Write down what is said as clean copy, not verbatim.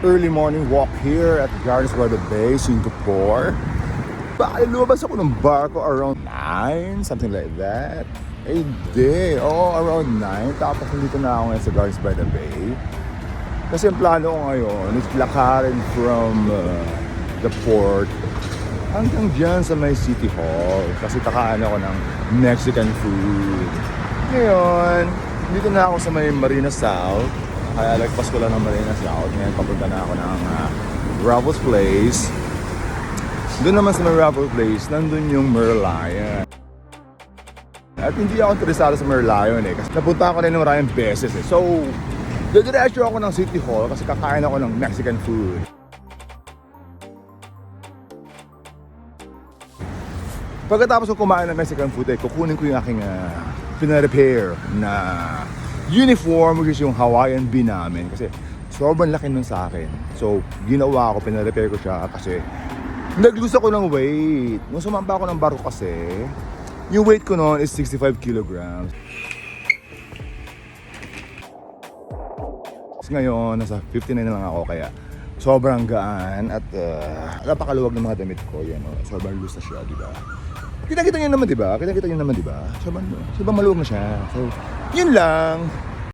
early morning walk here at Gardens by the Bay, Singapore. Baka lumabas ako ng barko around 9, something like that. Eh, hindi. Oo, around 9. Tapos nandito na ako ngayon sa Gardens by the Bay. Kasi ang plano ko ngayon is lakarin from the port hanggang dyan sa may City Hall. Kasi kakain ako ng Mexican food. Ngayon, dito na ako sa may Marina South. Kaya lagpas ko lang ng Marina South. Ngayon papunta na ako ng Raffles Place. Doon naman sa may Raffles Place, nandun yung Merlion. At hindi ako interesado sa Merlion eh. Kasi napunta ako rin ng maraming beses eh. So, didiretso ako ng City Hall kasi kakain ako ng Mexican food. Pagkatapos ko kumain ng Mexican food eh, kukunin ko yung aking pina-repair na uniform, which is yung Hawaiian B namin. Kasi sobrang laki nun sa akin. So, ginawa ko, pina-repair ko siya kasi nag-lose ako ng weight. Nung sumampa ako ng barko kasi, yung weight ko noon is 65 kilograms. Ngayon, nasa 59 na lang ako kaya sobrang gaan at napakaluwag ng mga damit ko. Yan, sobrang loose na siya, di ba? Kita-kita nyo naman, di ba? Kita-kita nyo naman, di ba? Sobrang maluwag na siya. So, yun lang.